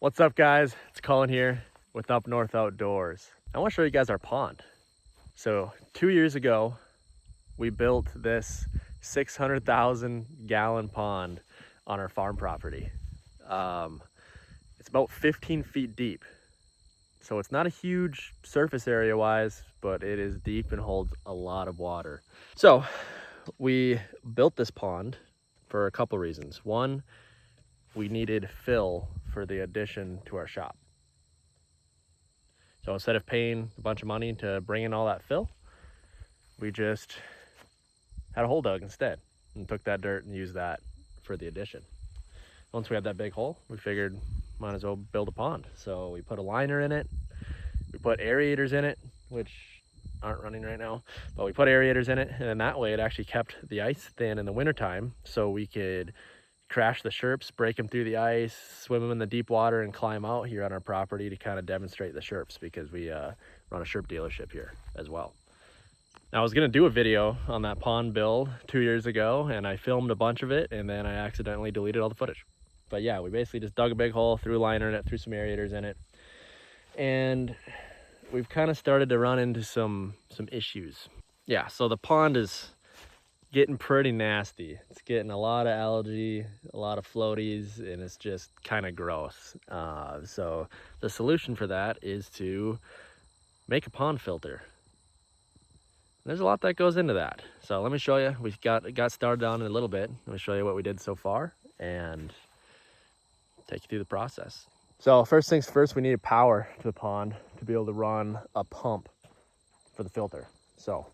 What's up, guys? It's Colin here with Up North Outdoors. I want to show you guys our pond. So 2 years ago, we built this 600,000 gallon pond on our farm property. It's about 15 feet deep. So it's not a huge surface area wise, but it is deep and holds a lot of water. So we built this pond for a couple reasons. One, we needed fill for the addition to our shop. So instead of paying a bunch of money to bring in all that fill, we just had a hole dug instead and took that dirt and used that for the addition. Once we had that big hole, we figured might as well build a pond. So we put a liner in it, we put aerators in it, which aren't running right now, but we put aerators in it, and then that way it actually kept the ice thin in the wintertime, so we could crash the sherps, break them through the ice, swim them in the deep water, and climb out here on our property to kind of demonstrate the sherps, because we run a sherp dealership here as well. Now, I was going to do a video on that pond build 2 years ago, and I filmed a bunch of it, and then I accidentally deleted all the footage. But yeah, we basically just dug a big hole, threw a liner in it, threw some aerators in it, and we've kind of started to run into some issues. Yeah, so the pond is getting pretty nasty. It's getting a lot of algae, a lot of floaties, and it's just kind of gross. So the solution for that is to make a pond filter. There's a lot that goes into that. So let me show you. We got started on it a little bit. Let me show you what we did so far and take you through the process. So first things first, we needed power to the pond to be able to run a pump for the filter. So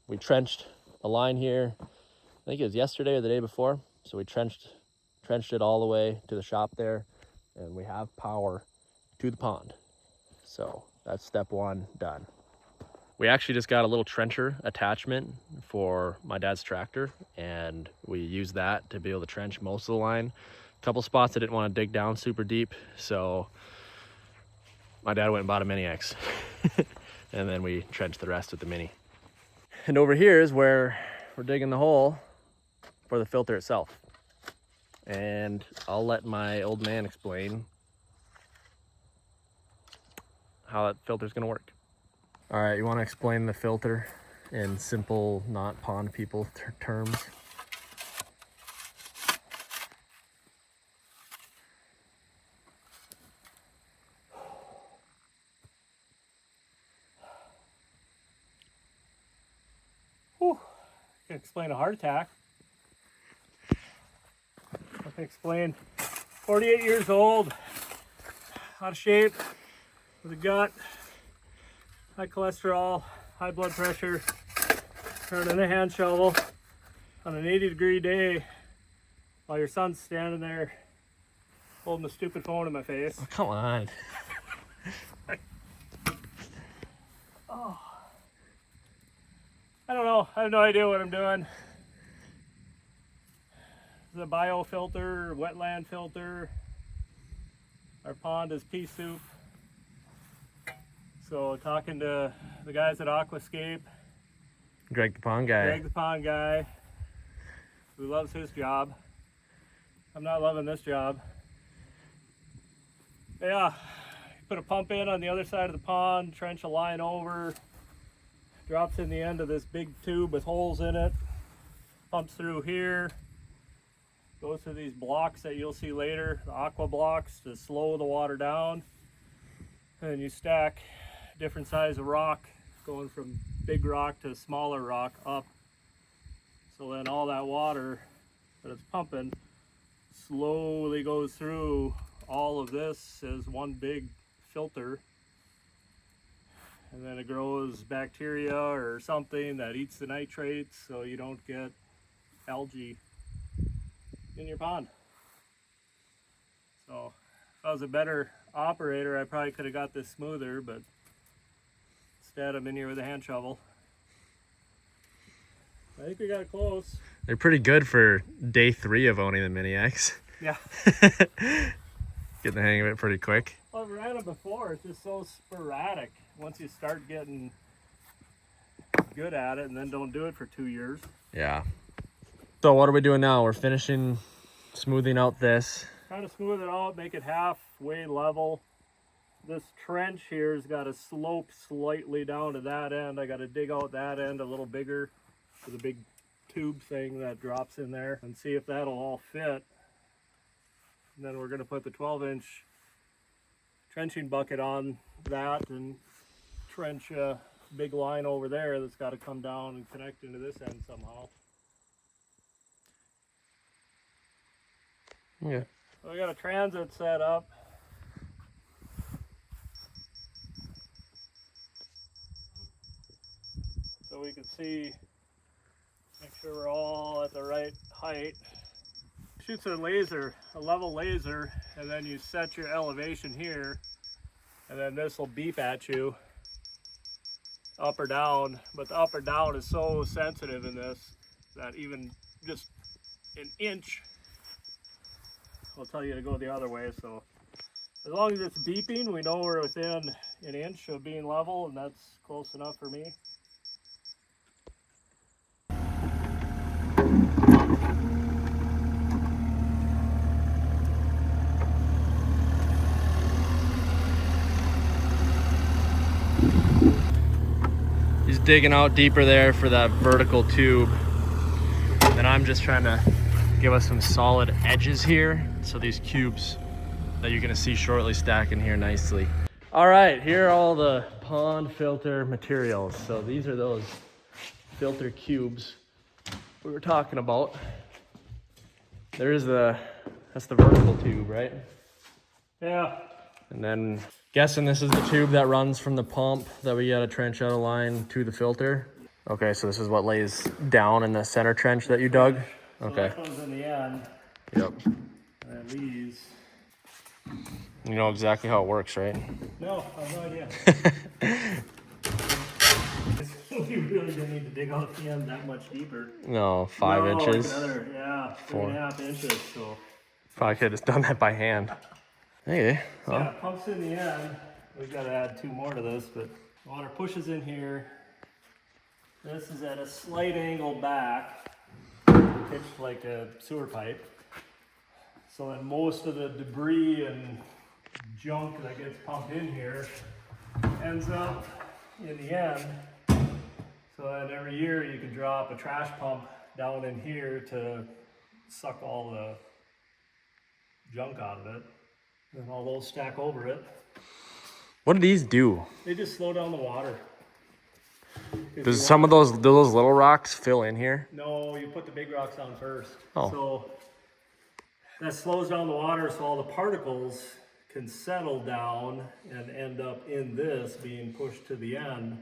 we trenched a line here. I think it was yesterday or the day before. So we trenched it all the way to the shop there, and we have power to the pond. So that's step one done. We actually just got a little trencher attachment for my dad's tractor, and we used that to be able to trench most of the line. A couple spots I didn't want to dig down super deep, so my dad went and bought a Mini X and then we trenched the rest with the Mini. And over here is where we're digging the hole for the filter itself. And I'll let my old man explain how that filter's gonna work. All right, you wanna explain the filter in simple, not pond people terms? Whew. I can explain a heart attack. I can explain 48 years old, out of shape, with a gut, high cholesterol, high blood pressure, turning a hand shovel on an 80-degree day while your son's standing there holding a stupid phone in my face. Oh, come on. Oh. I don't know. I have no idea what I'm doing. The biofilter, wetland filter. Our pond is pea soup. So talking to the guys at Aquascape, Greg the pond guy. Greg the pond guy, who loves his job. I'm not loving this job. But yeah, put a pump in on the other side of the pond, trench a line over, drops in the end of this big tube with holes in it, pumps through here, goes to these blocks that you'll see later, the aqua blocks, to slow the water down. And you stack different size of rock, going from big rock to smaller rock up. So then all that water that it's pumping slowly goes through all of this as one big filter. And then it grows bacteria or something that eats the nitrates, so you don't get algae in your pond. So if I was a better operator, I probably could have got this smoother, but instead I'm in here with a hand shovel. I think we got it close. They're pretty good for day 3 of owning the Mini X. Yeah. Getting the hang of it pretty quick. Well, I've ran it before. It's just so sporadic. Once you start getting good at it and then don't do it for 2 years. Yeah. So what are we doing now? We're finishing smoothing out this kind of smooth it out, make it halfway level. This trench here has got to slope slightly down to that end. I got to dig out that end a little bigger with a big tube thing that drops in there and see if that'll all fit. And then we're going to put the 12-inch trenching bucket on that and trench a big line over there that's got to come down and connect into this end somehow. Yeah. So we got a transit set up. So we can see, make sure we're all at the right height. Shoots a laser, a level laser, and then you set your elevation here, and then this will beep at you up or down. But the up or down is so sensitive in this that even just an inch will tell you to go the other way. So as long as it's beeping, we know we're within an inch of being level, and that's close enough for me. He's digging out deeper there for that vertical tube. And I'm just trying to give us some solid edges here. So these cubes that you're gonna see shortly stack in here nicely. All right, here are all the pond filter materials. So these are those filter cubes we were talking about. That's the vertical tube, right? Yeah. And then guessing this is the tube that runs from the pump that we gotta trench out a line to the filter. Okay, so this is what lays down in the center trench that you dug? So Okay. that goes in the end. Yep. And these. You know exactly how it works, right? No, I have no idea. We really didn't need to dig out the end that much deeper. No, 5 inches. Like another, yeah, 3.5 inches. So Probably could have just done that by hand. Okay. Well, yeah, pumps in the end. We've got to add 2 more to this, but water pushes in here. This is at a slight angle back, pitched like a sewer pipe. So then most of the debris and junk that gets pumped in here ends up in the end. So then every year you can drop a trash pump down in here to suck all the junk out of it. And all those stack over it. what do these do? They just slow down the water. Does some of those little rocks fill in here? No, you put the big rocks down first. Oh. So that slows down the water so all the particles can settle down and end up in this being pushed to the end.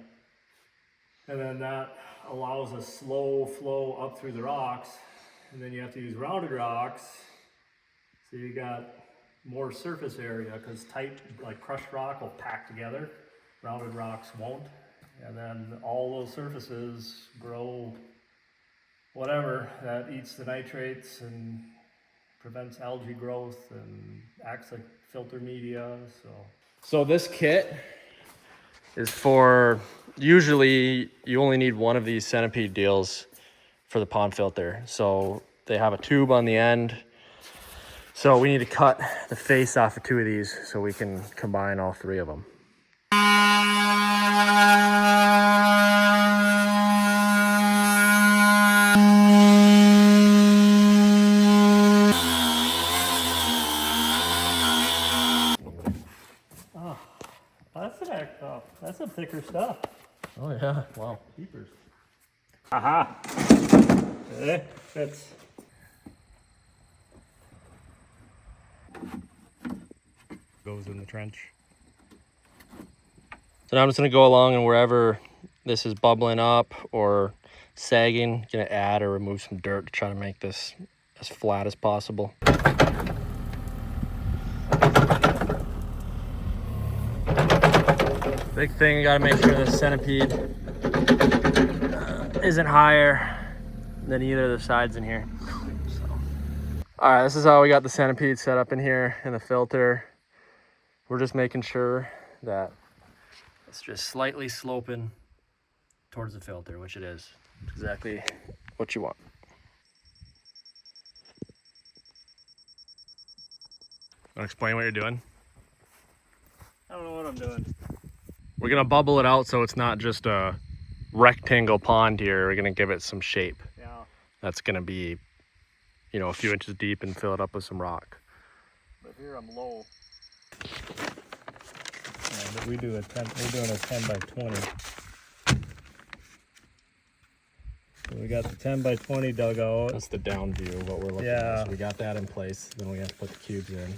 And then that allows a slow flow up through the rocks. And then you have to use rounded rocks. So you got more surface area because tight, like crushed rock will pack together. Rounded rocks won't. And then all those surfaces grow whatever that eats the nitrates and prevents algae growth and acts like filter media. So this kit is for, usually you only need one of these centipede deals for the pond filter. So they have a tube on the end. So we need to cut the face off of 2 of these so we can combine all 3 of them. oh, that's some thicker stuff. Oh yeah, wow. Keepers. Aha. Fits. Goes in the trench. So now I'm just gonna go along and wherever this is bubbling up or sagging, gonna add or remove some dirt to try to make this as flat as possible. Big thing, you gotta make sure the centipede isn't higher than either of the sides in here. So. All right, this is how we got the centipede set up in here in the filter. We're just making sure that it's just slightly sloping towards the filter, which it is. It's exactly what you want. Want to explain what you're doing? I don't know what I'm doing. We're gonna bubble it out so it's not just a rectangle pond here. We're gonna give it some shape. Yeah. That's gonna be, you know, a few inches deep and fill it up with some rock. But here I'm low. Yeah, but we're doing a 10 by 20. So we got the 10 by 20 dug out. That's the down view of what we're looking at. So we got that in place. Then we have to put the cubes in.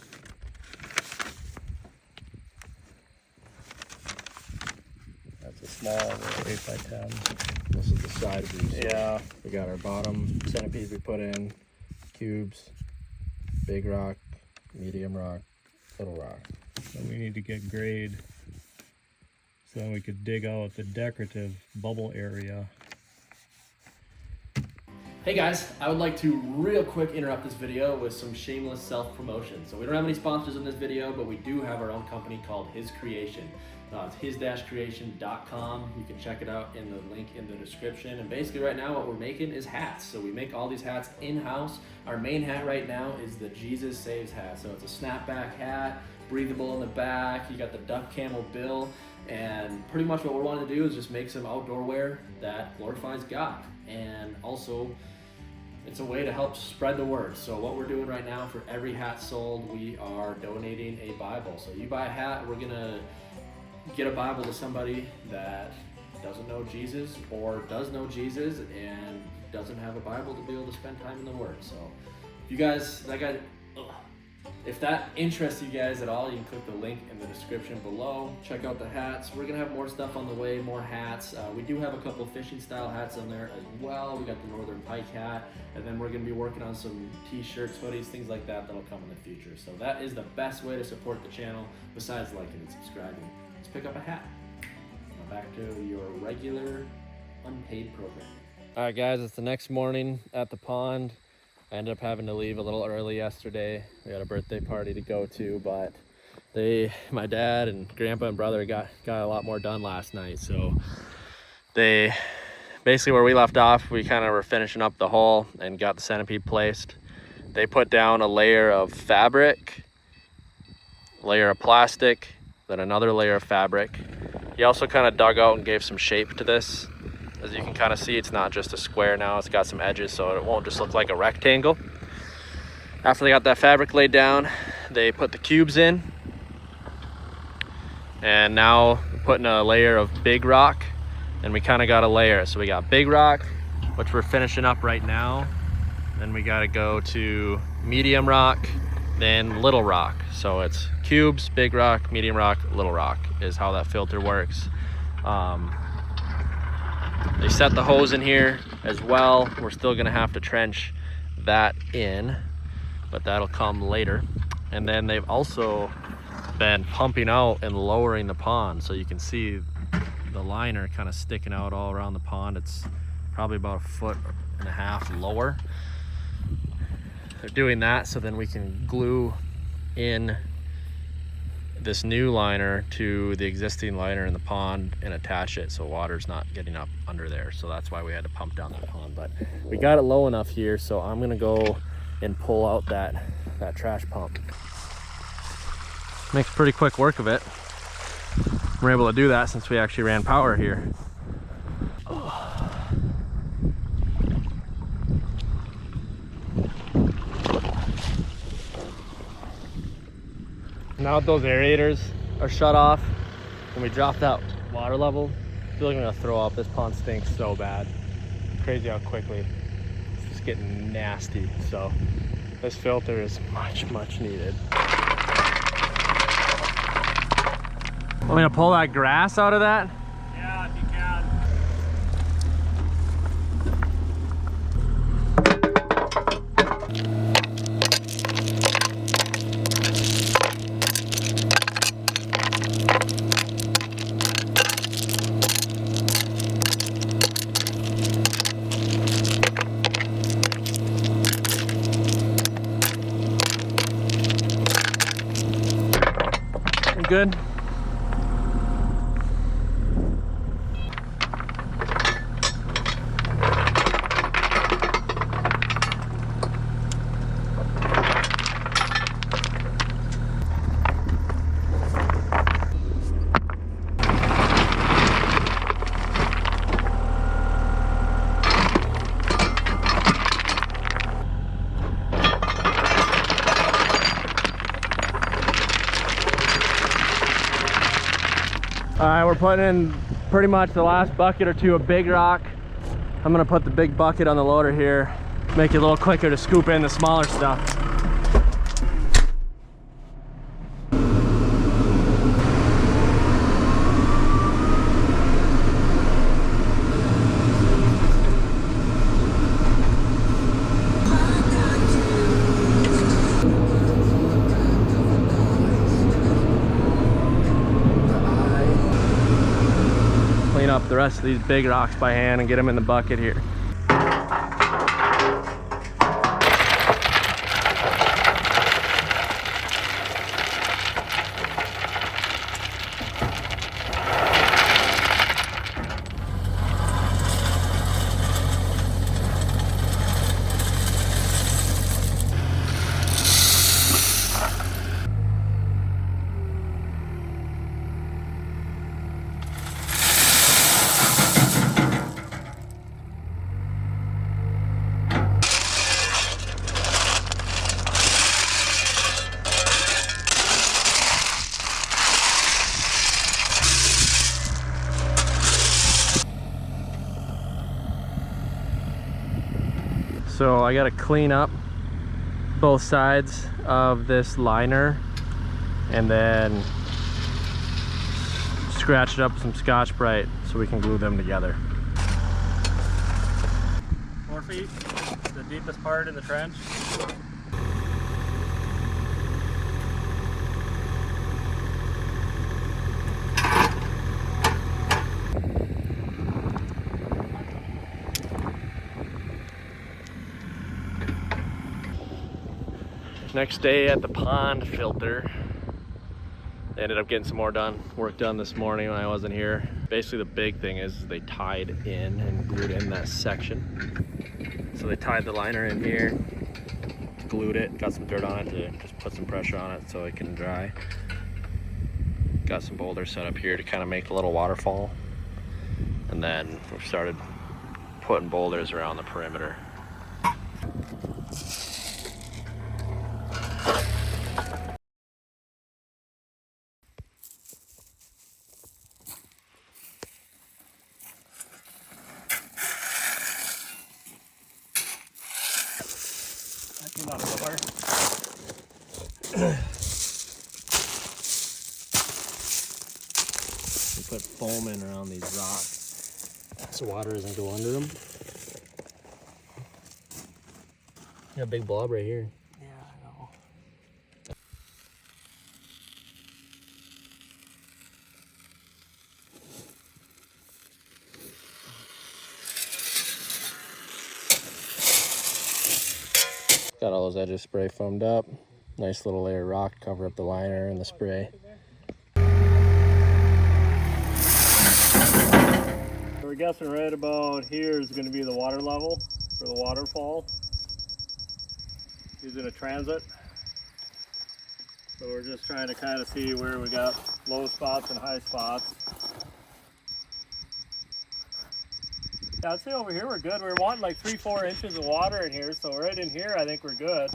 That's a small 8 by 10. This is the side view. So Yeah. we got our bottom centipedes we put in, cubes, big rock, medium rock, little rock. And we need to get grade so then we could dig out the decorative bubble area. Hey guys, I would like to real quick interrupt this video with some shameless self-promotion. So we don't have any sponsors in this video, but we do have our own company called His Creation. It's his-creation.com. You can check it out in the link in the description. And basically right now what we're making is hats. So we make all these hats in-house. Our main hat right now is the Jesus Saves hat. So it's a snapback hat, breathable in the back. You got the duck camel bill. And pretty much what we're wanting to do is just make some outdoor wear that glorifies God. And also, it's a way to help spread the word. So what we're doing right now, for every hat sold, we are donating a Bible. So you buy a hat, we're gonna get a Bible to somebody that doesn't know Jesus or does know Jesus and doesn't have a Bible to be able to spend time in the Word. So if you guys, if that interests you guys at all, you can click the link in the description below. Check out the hats. We're gonna have more stuff on the way, more hats. We do have a couple of fishing style hats on there as well. We got the Northern Pike hat, and then we're gonna be working on some t-shirts, hoodies, things like that that'll come in the future. So that is the best way to support the channel besides liking and subscribing. Let's pick up a hat. Now back to your regular unpaid program. All right guys, it's the next morning at the pond. I ended up having to leave a little early yesterday. We had a birthday party to go to, but my dad and grandpa and brother got a lot more done last night. So they, basically where we left off, we kind of were finishing up the hole and got the centipede placed. They put down a layer of fabric, a layer of plastic, then another layer of fabric. He also kind of dug out and gave some shape to this. As you can kind of see, it's not just a square now, it's got some edges, so it won't just look like a rectangle. After they got that fabric laid down, they put the cubes in. And now we're putting a layer of big rock, and we kind of got a layer. So we got big rock, which we're finishing up right now. Then we got to go to medium rock, then little rock. So it's cubes, big rock, medium rock, little rock is how that filter works. They set the hose in here as well. We're still gonna have to trench that in, but that'll come later. And then they've also been pumping out and lowering the pond. So you can see the liner kind of sticking out all around the pond. It's probably about 1.5 feet lower. They're doing that so then we can glue in this new liner to the existing liner in the pond and attach it so water's not getting up under there. So that's why we had to pump down that pond. But we got it low enough here, so I'm gonna go and pull out that trash pump. Makes pretty quick work of it. We're able to do that since we actually ran power here. Now that those aerators are shut off and we dropped that water level, I feel like I'm gonna throw up. This pond stinks so bad. Crazy how quickly it's just getting nasty. So this filter is much needed. I'm gonna pull that grass out of that. Yeah, if you can. Good. All right, we're putting in pretty much the last bucket or two of big rock. I'm gonna put the big bucket on the loader here, make it a little quicker to scoop in the smaller stuff. Clean up the rest of these big rocks by hand and get them in the bucket here. So I gotta clean up both sides of this liner and then scratch it up with some Scotch-Brite so we can glue them together. 4 feet, the deepest part in the trench. Next day at the pond filter. They ended up getting some more work done this morning when I wasn't here. Basically the big thing is they tied in and glued in that section. So they tied the liner in here, glued it, got some dirt on it to just put some pressure on it so it can dry. Got some boulders set up here to kind of make a little waterfall. And then we started putting boulders around the perimeter. Not nowhere. We put foam in around these rocks so water doesn't go under them. Got a big blob right here. Yeah, I know. Got all those edges spray foamed up. Nice little layer of rock to cover up the liner and the spray. We're guessing right about here is going to be the water level for the waterfall. Using a transit. So we're just trying to kind of see where we got low spots and high spots. Yeah, I'd say over here we're good. We're wanting like 3-4 inches of water in here, so right in here I think we're good.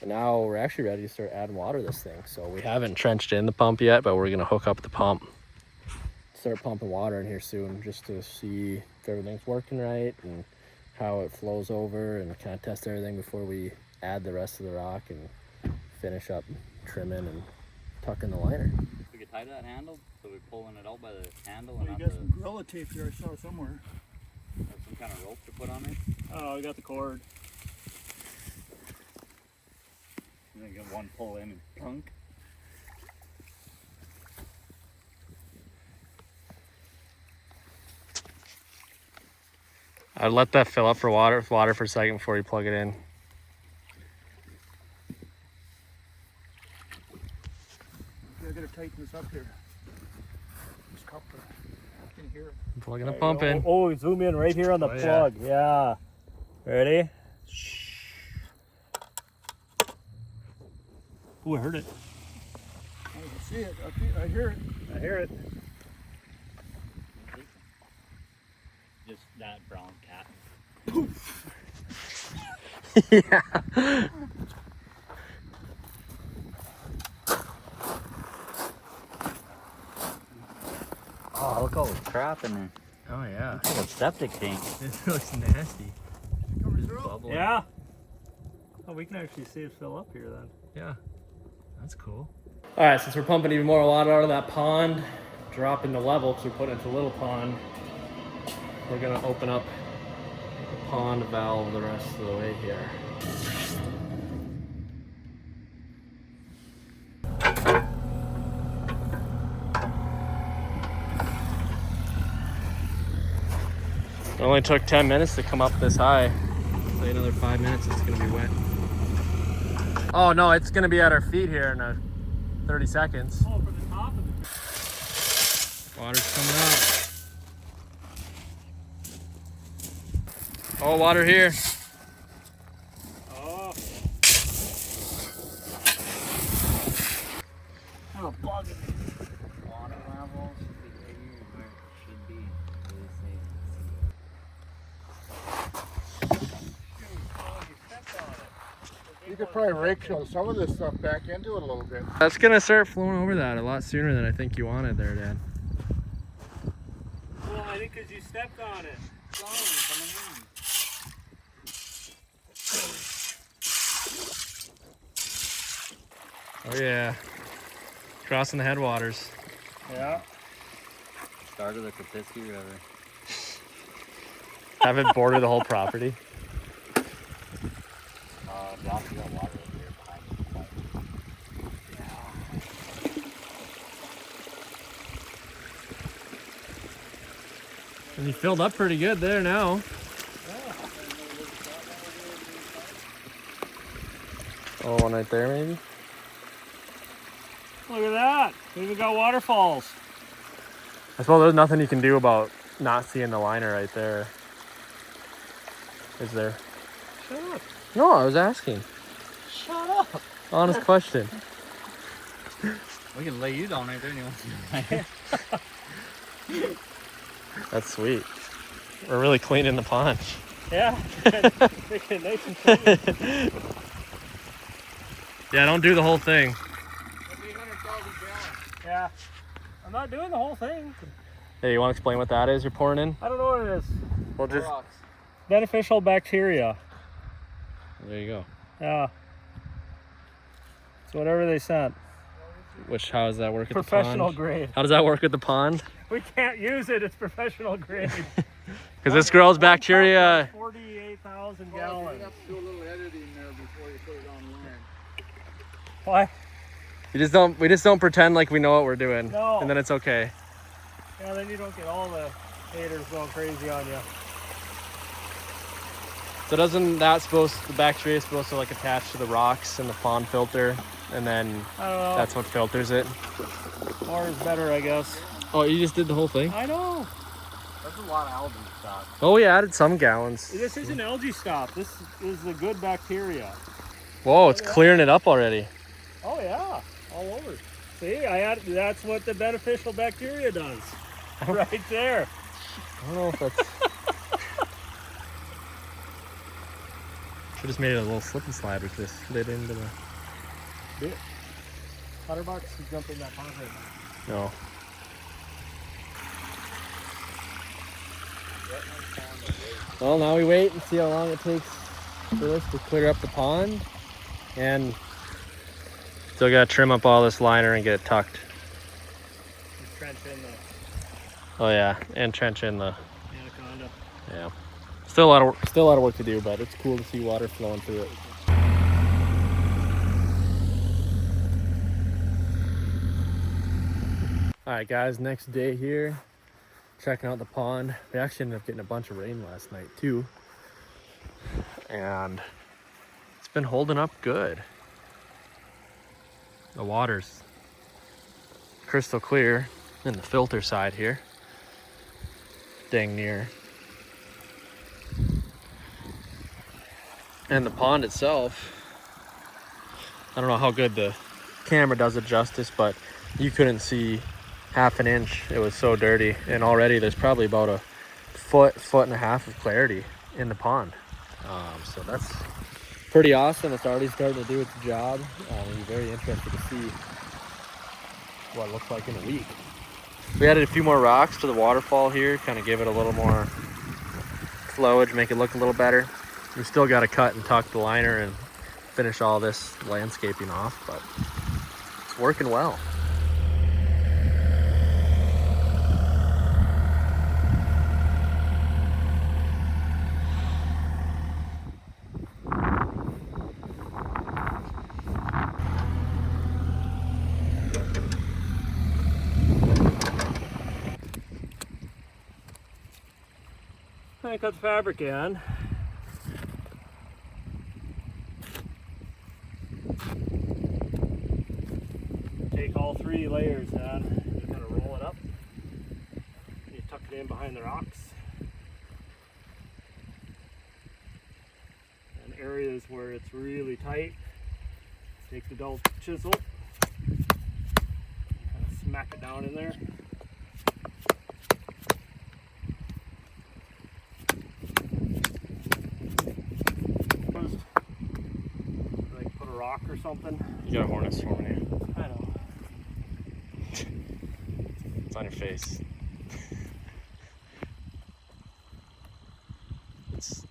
And now we're actually ready to start adding water to this thing. So we haven't trenched in the pump yet, but we're gonna hook up the pump. Start pumping water in here soon just to see if everything's working right and how it flows over, and kind of test everything before we add the rest of the rock and finish up trimming and tucking the liner. We could tie to that handle, so we're pulling it out by the handle Well, and you not got the, some Gorilla tape here I saw somewhere. have some kind of rope to put on it. Oh, we got the cord. And then get one pull in and plunk. I'd let that fill up for water for a second before you plug it in. I gotta tighten this up here. This copper. I can hear it. Plugging the pump in. Oh, zoom in right here on the plug. Yeah. Ready? Ooh, I heard it. I can see it. I hear it. I hear it. Just that brown cat. Yeah. Oh, look all the crap in there. Oh yeah. It's like a septic tank. This looks nasty. Bubbling. Yeah. Oh, we can actually see it fill up here then. Yeah. That's cool. All right, since we're pumping even more water out of that pond, dropping the level because we're putting it into a little pond, we're gonna open up the pond valve the rest of the way here. It only took 10 minutes to come up this high. So another 5 minutes, it's gonna be wet. Oh no, it's gonna be at our feet here in 30 seconds. Oh, for the top of it. Water's coming up. Oh, water here. Oh. Oh, bug. Water level should be right here where it should be. Really safe. You could probably rake some of this stuff back into it a little bit. That's gonna start flowing over that a lot sooner than I think you wanted there, Dad. Well, I think because you stepped on it. Oh yeah. Crossing the headwaters. Yeah. Start of the Kapiski River. Have it border the whole property. Rock, you got water over here behind you. And you filled up pretty good there now. Oh, one right there maybe? Look at that. We even got waterfalls. I suppose there's nothing you can do about not seeing the liner right there. Is there? Shut up. No, I was asking. Shut up. Honest question. We can lay you down right there and you want to. That's sweet. We're really cleaning the pond. Yeah. Freaking nice and clean. Yeah, don't do the whole thing. Yeah. I'm not doing the whole thing. Hey, you want to explain what that is you're pouring in? I don't know what it is. Well, just Beneficial bacteria. there you go. Yeah. It's whatever they sent. How does that work at the Professional pond? grade. How does that work at the pond? We can't use it. It's professional grade. Because this grows bacteria. 48,000 Well, gallons. you have to do a little editing there before you put it online. Why? We just don't pretend like we know what we're doing. No. And then it's okay. Yeah, then you don't get all the haters going crazy on you. So the bacteria is supposed to like attach to the rocks in the pond filter, and then I don't know. that's what filters it. More is better, I guess. Oh, you just did the whole thing? I know. That's a lot of algae stuff. Oh, we added some gallons. This isn't algae stop. This is the good bacteria. Whoa, it's clearing it up already. Oh yeah, all over. See, that's what the beneficial bacteria does. Right there. I don't know if that's... We just made it a little slip and slide with this lid into the... $100 to jump in that pond right now. No. Well, now we wait and see how long it takes for this to clear up the pond. And still gotta trim up all this liner and get it tucked. Just trench in the Oh yeah, and trench in the... anaconda. Yeah. Still a lot of work to do, but it's cool to see water flowing through it. All right, guys, next day here, checking out the pond. We actually ended up getting a bunch of rain last night too. And it's been holding up good. The water's crystal clear in the filter side here. Dang near. And the pond itself, I don't know how good the camera does it justice, but you couldn't see half an inch. It was so dirty, and already there's probably about a foot and a half of clarity. in the pond. So that's pretty awesome. It's already starting to do its job. I'll be very interested to see what it looks like in a week. We added a few more rocks to the waterfall here, kind of give it a little more flowage, make it look a little better. We still got to cut and tuck the liner and finish all this landscaping off, but it's working well. I cut the fabric in. Take all 3 layers in, just kind of roll it up. You tuck it in behind the rocks. And areas where it's really tight, take the dull chisel, kind of smack it down in there. Like put a rock or something. You got a hornet swarming you. I know. It's on your face. It's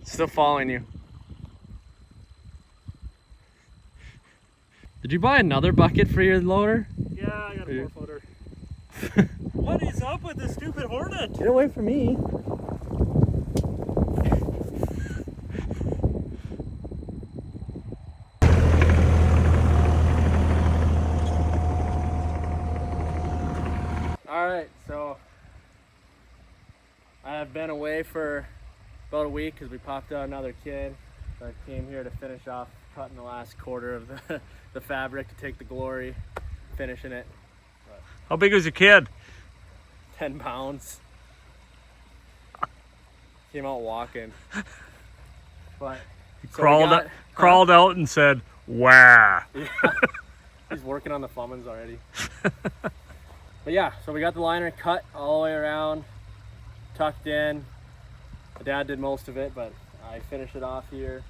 still following you. Did you buy another bucket for your loader? Yeah, I got a 4-footer. What is up with this stupid hornet? Get away from me. Alright, so I have been away for about a week because we popped out another kid. So I came here to finish off cutting the last quarter of the fabric to take the glory, finishing it. How big was your kid? 10 pounds. Came out walking. But He so we got- crawled out and said, "Wah." Yeah. He's working on the fummins already. But yeah, so we got the liner cut all the way around, tucked in. My dad did most of it, but I finished it off here.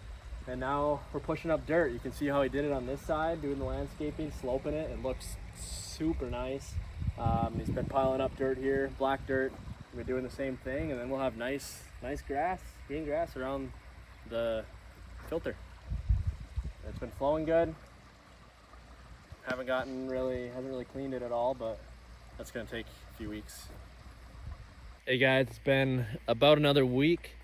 And now we're pushing up dirt. You can see how he did it on this side, doing the landscaping, sloping it. It looks super nice. He's been piling up dirt here, black dirt. We're doing the same thing, and then we'll have nice grass, green grass around the filter. It's been flowing good. Hasn't really cleaned it at all, but that's gonna take a few weeks. Hey guys, it's been about another week.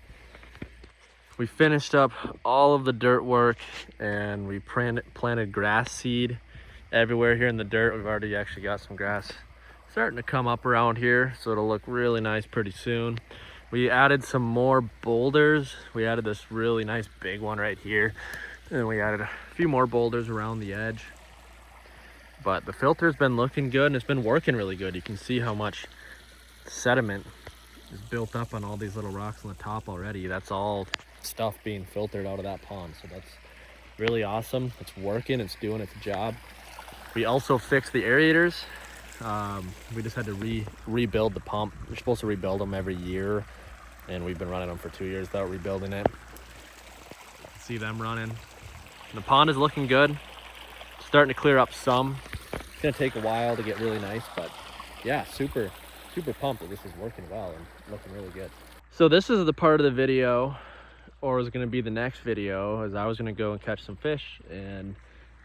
We finished up all of the dirt work and we planted grass seed everywhere here in the dirt. We've already actually got some grass starting to come up around here, so it'll look really nice pretty soon. We added some more boulders. We added this really nice big one right here, and we added a few more boulders around the edge. But the filter's been looking good and it's been working really good. You can see how much sediment is built up on all these little rocks on the top already. That's all stuff being filtered out of that pond, so that's really awesome. It's working, it's doing its job. We also fixed the aerators. We just had to rebuild the pump. We're supposed to rebuild them every year, and we've been running them for 2 years without rebuilding it. You can see them running. And the pond is looking good. It's starting to clear up some. It's gonna take a while to get really nice, but yeah, super pumped that this is working well and looking really good. So this is the part of the video, or is going to be the next video, as I was going to go and catch some fish and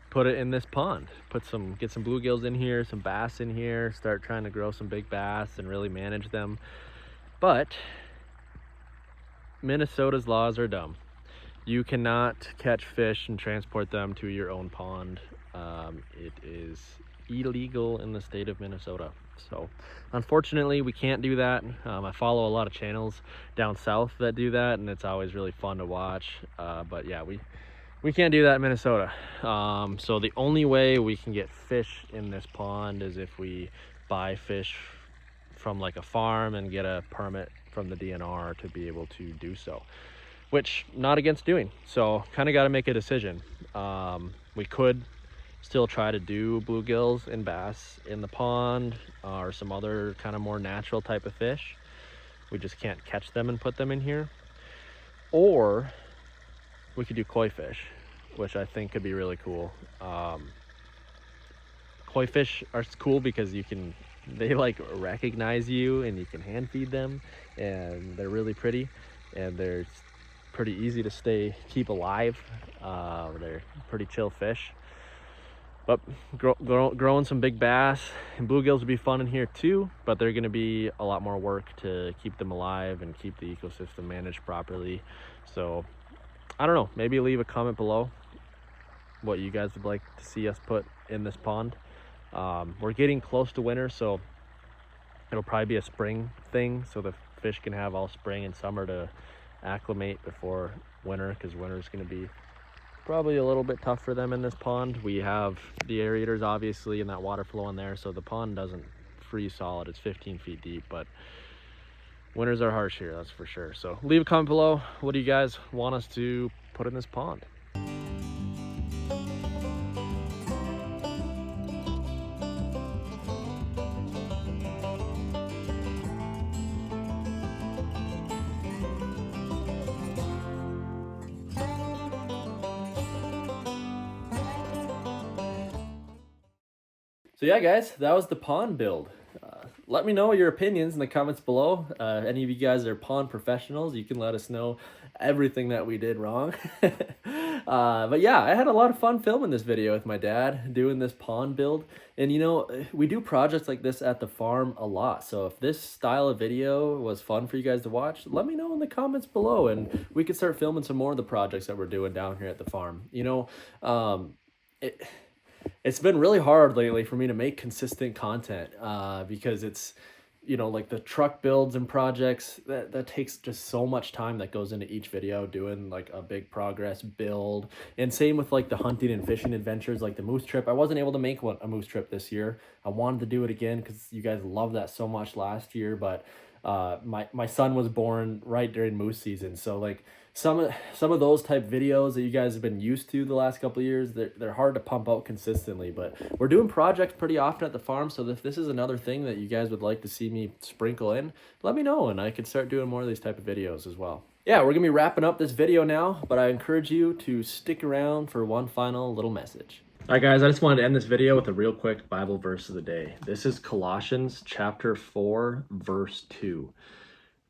put it in this pond. Get some bluegills in here, some bass in here, start trying to grow some big bass and really manage them. But Minnesota's laws are dumb. You cannot catch fish and transport them to your own pond. It is illegal in the state of Minnesota. So unfortunately we can't do that. I follow a lot of channels down south that do that, and it's always really fun to watch. But yeah, we can't do that in Minnesota. So the only way we can get fish in this pond is if we buy fish from like a farm and get a permit from the DNR to be able to do so, which not against doing. So kind of got to make a decision. We could still try to do bluegills and bass in the pond or some other kind of more natural type of fish, We just can't catch them and put them in here. Or we could do koi fish, which I think could be really cool. Koi fish are cool because they like recognize you and you can hand feed them, and they're really pretty, and they're pretty easy to keep alive. They're pretty chill fish. But growing some big bass and bluegills would be fun in here too, but they're going to be a lot more work to keep them alive and keep the ecosystem managed properly. So I don't know, maybe leave a comment below what you guys would like to see us put in this pond. We're getting close to winter, so it'll probably be a spring thing, so the fish can have all spring and summer to acclimate before winter, because winter is going to be probably a little bit tough for them in this pond. We have the aerators obviously and that water flow in there, so the pond doesn't freeze solid. It's 15 feet deep, but winters are harsh here, that's for sure. So leave a comment below, what do you guys want us to put in this pond? So yeah, guys, that was the pond build. Let me know your opinions in the comments below. Any of you guys are pond professionals, you can let us know everything that we did wrong. But yeah, I had a lot of fun filming this video with my dad, doing this pond build. And you know, we do projects like this at the farm a lot. So if this style of video was fun for you guys to watch, let me know in the comments below, and we could start filming some more of the projects that we're doing down here at the farm. You know, it's been really hard lately for me to make consistent content because it's, you know, like the truck builds and projects that takes just so much time that goes into each video, doing like a big progress build. And same with like the hunting and fishing adventures, like the moose trip. I wasn't able to make a moose trip this year. I wanted to do it again because you guys loved that so much last year, but my son was born right during moose season, so like some of those type videos that you guys have been used to the last couple of years, they're hard to pump out consistently. But we're doing projects pretty often at the farm, so if this is another thing that you guys would like to see me sprinkle in, let me know and I could start doing more of these type of videos as well. Yeah, we're gonna be wrapping up this video now, but I encourage you to stick around for one final little message. All right, guys, I just wanted to end this video with a real quick Bible verse of the day. This is Colossians chapter 4, verse 2.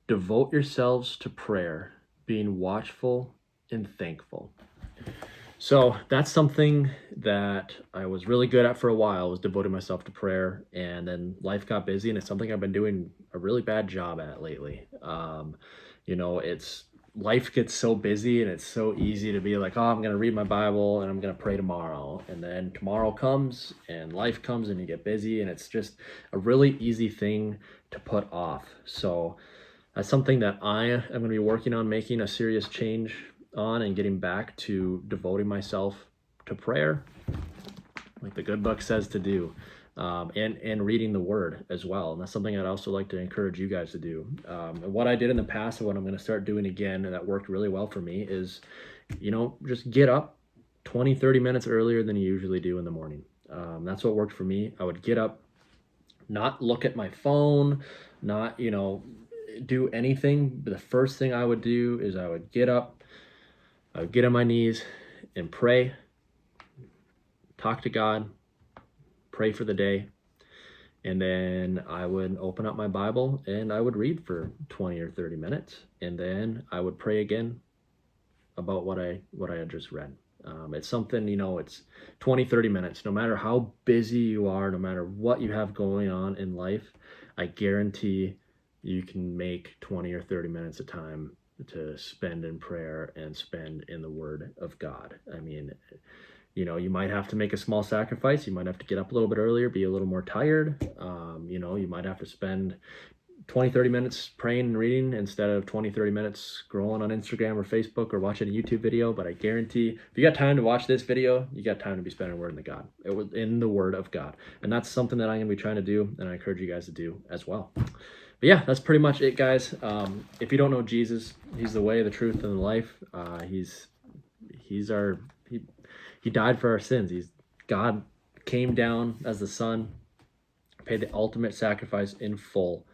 Devote yourselves to prayer, being watchful and thankful. So that's something that I was really good at for a while, was devoting myself to prayer, and then life got busy, and it's something I've been doing a really bad job at lately. You know, life gets so busy and it's so easy to be like, oh, I'm going to read my Bible and I'm going to pray tomorrow. And then tomorrow comes and life comes and you get busy, and it's just a really easy thing to put off. So that's something that I am going to be working on, making a serious change on, and getting back to devoting myself to prayer, like the good book says to do. And reading the word as well. And that's something I'd also like to encourage you guys to do. And what I did in the past and what I'm going to start doing again, and that worked really well for me, is, you know, just get up 20-30 minutes earlier than you usually do in the morning. That's what worked for me. I would get up, not look at my phone, not, you know, do anything. But the first thing I would do is I would get up, I would get on my knees and pray, talk to God, pray for the day, and then I would open up my Bible and I would read for 20 or 30 minutes, and then I would pray again about what I had just read. It's something, you know, it's 20-30 minutes. No matter how busy you are, no matter what you have going on in life, I guarantee you can make 20 or 30 minutes of time to spend in prayer and spend in the Word of God. I mean, you know, you might have to make a small sacrifice. You might have to get up a little bit earlier, be a little more tired. You know, you might have to spend 20-30 minutes praying and reading instead of 20-30 minutes scrolling on Instagram or Facebook or watching a YouTube video. But I guarantee if you got time to watch this video, you got time to be spending in the Word of God. And that's something that I'm going to be trying to do, and I encourage you guys to do as well. But yeah, that's pretty much it, guys. If you don't know Jesus, he's the way, the truth, and the life. He died for our sins. God came down as the Son, paid the ultimate sacrifice in full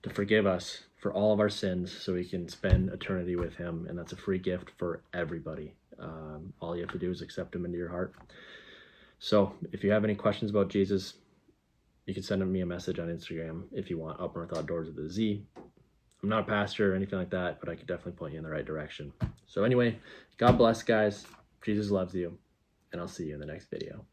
to forgive us for all of our sins so we can spend eternity with him. And that's a free gift for everybody. All you have to do is accept him into your heart. So if you have any questions about Jesus, you can send me a message on Instagram if you want, Up North Outdoors with a Z. I'm not a pastor or anything like that, but I could definitely point you in the right direction. So anyway, God bless, guys. Jesus loves you, and I'll see you in the next video.